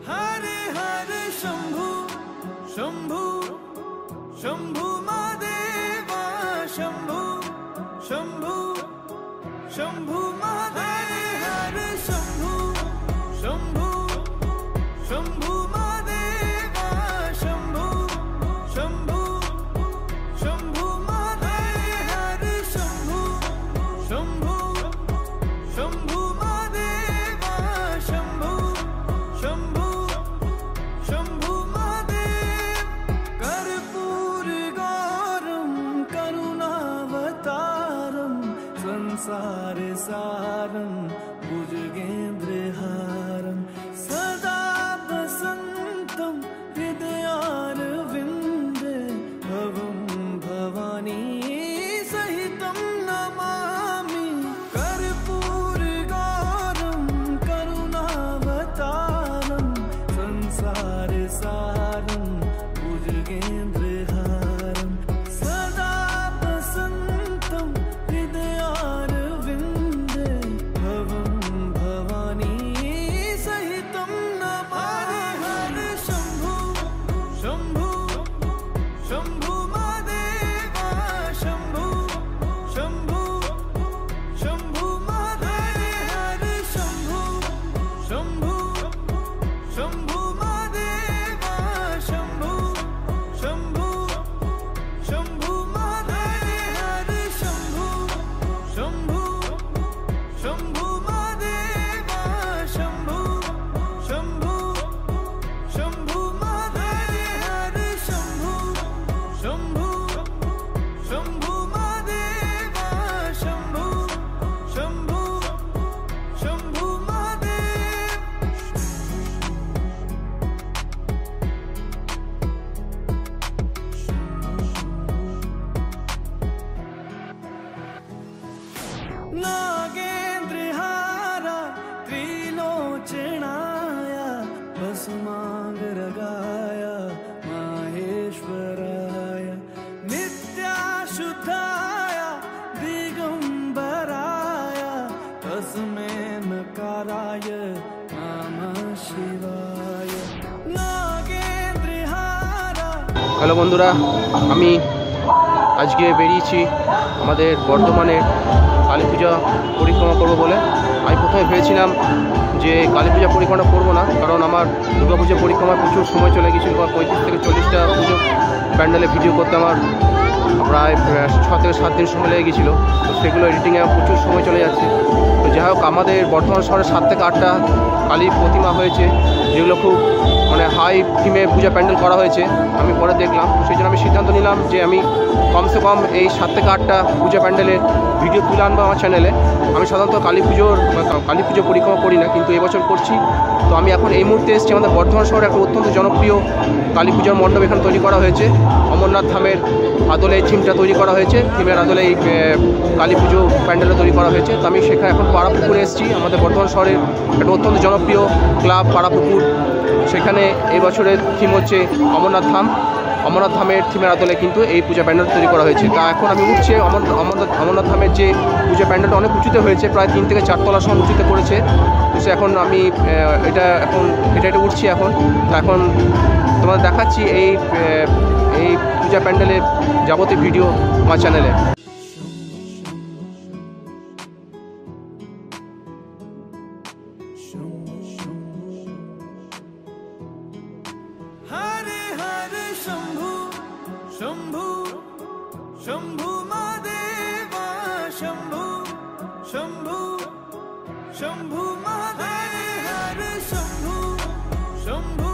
हरे हरे शंभु शंभु शंभु महादेवा शंभु शंभु शंभु महादेव हरे शंभु शंभु शंभु महादेवा शंभु शंभु शंभु महादेव हरे शंभु शंभु शंभु महादेवा शंभु शंभु शंभु महादेव कर्पूर गौरम करुणावतारम संसार सारम भुजगेन्द्रहारम सदा वसंतम हृदयारविंदे भवं भवानी सहितं नमामि कर्पूर गौरम करुणावतारम संसार सारम भुजगेन्द्रहारम सदा वसंतम हृदयारविंदे भवं भवानी सहितं नमामि हरे शंभु शंभु शंभु महादेवा शंभु शंभु शंभु महादेव हरे शंभु शंभु शंभु महादेवा शंभु शंभु शंभु महादेव हरे शंभु शंभु शंभु महादेवा शंभु शंभु शंभु महादेव हरे शंभु शंभु शंभु महादेवा शंभु शंभु शंभु महादेव नागेन्द्रहारा त्रिलोचनाय भस्मांगरागाय माहेश्वराय नित्याशुद्धाय दिगंबराय तस्मै नकाराय नमः शिवाय नागेन्द्रहारा। হ্যালো বন্ধুরা, আমি আজকে বেরিয়েছি আমাদের বর্ধমানের কালী পূজা পরিক্রমা করব বলে। আমি প্রথমে ভেবেছিলাম যে কালী পূজা পরিক্রমা করবো না, কারণ আমার দুর্গা পূজা পরিক্রমায় প্রচুর সময় চলে গেছিলো। 35 থেকে 40টা পুজো প্যান্ডেলে ভিডিও করতে আমার প্রায় 6 থেকে 7 দিন সময় লেগে গেছিলো। তো সেগুলো এডিটিংয়ে প্রচুর সময় চলে যাচ্ছে। তো যাই হোক, আমাদের বর্ধমান শহরে 7 থেকে 8টা কালী প্রতিমা হয়েছে, যেগুলো খুব হাই থিমে পূজা প্যান্ডেল করা হয়েছে। আমি পরে দেখলাম, সেই জন্য আমি সিদ্ধান্ত নিলাম যে আমি কমসে কম এই 7 থেকে 8টা পূজা প্যান্ডেলের ভিডিও তুলে আনবো আমার চ্যানেলে। আমি সাধারণত কালী পুজো পরিক্রমা করি না, কিন্তু এবছর করছি। তো আমি এখন এই মুহূর্তে এসেছি আমাদের বর্ধমান শহরে একটা অত্যন্ত জনপ্রিয় কালী পুজোর মণ্ডপ এখানে তৈরি করা হয়েছে। অমরনাথ ধামের আদলে এই থিমটা তৈরি করা হয়েছে, থিমের আদলে এই কালী পুজো প্যান্ডেলটা তৈরি করা হয়েছে। তো আমি সেখানে এখন পাড়াপুকুরে এসেছি, আমাদের বর্ধমান শহরের একটা অত্যন্ত জনপ্রিয় ক্লাব পাড়াপুকুর। সেখানে এই বছরের থিম হচ্ছে অমরনাথ ধাম। অমরনাথ ধামের থিমের আদলে কিন্তু এই পূজা প্যান্ডেল তৈরি করা হয়েছে। তা এখন আমি উঠছি অমরনাথ ধামের যে পূজা প্যান্ডেলটা অনেক উঁচুতে হয়েছে, প্রায় 3 থেকে 4 তলা সমান উঁচুতে করেছে। তো এখন আমি এটা উঠছি এখন। তো এখন তোমাদের দেখাচ্ছি এই পূজা প্যান্ডেলের যাবতীয় ভিডিও আমার চ্যানেলে। हरे हरे शंभु शंभु शंभु महादेवा शंभु शंभु शंभु महादेव हरे शंभु शंभु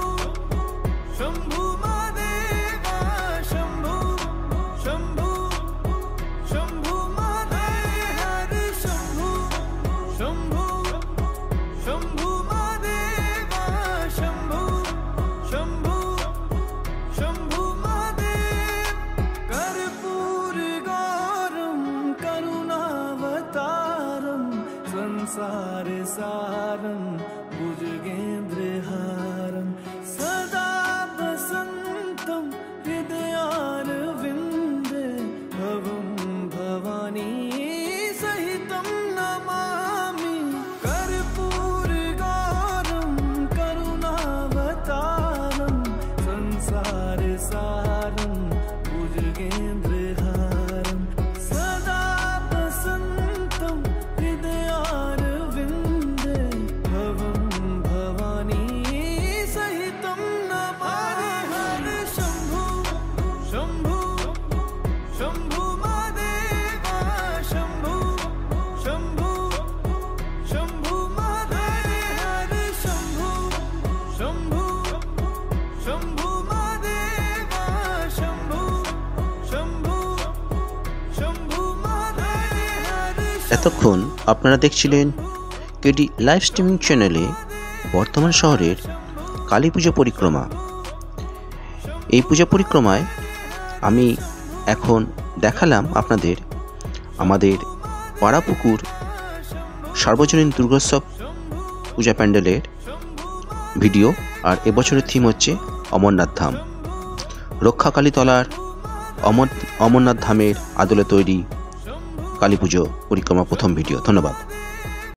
शंभु महादेवा शंभु शंभु शंभु महादेव हरे शंभु शंभु शंभु महादेवा शंभु शंभु शंभु महादेव कर्पूर गौरम करुणावतारम संसार सारम भुजगेन्द्रहारम सदा वसंतम हृदयारविंदे भवं भवानी सहितं नमामि এতক্ষণ আপনারা দেখছিলেন কেডি লাইভ স্ট্রিমিং চ্যানেলে বর্ধমান শহরের কালী পুজো পরিক্রমা। এই পূজা পরিক্রমায় আমি এখন দেখালাম আপনাদের আমাদের পাড়াপুকুর সার্বজনীন দুর্গোৎসব পূজা প্যান্ডেলের ভিডিও। আর এবছরের থিম হচ্ছে অমরনাথ ধাম। রক্ষাকালীতলার অমরনাথ ধামের আদলে তৈরি কালী পুজো পরিক্রমা প্রথম ভিডিও। ধন্যবাদ।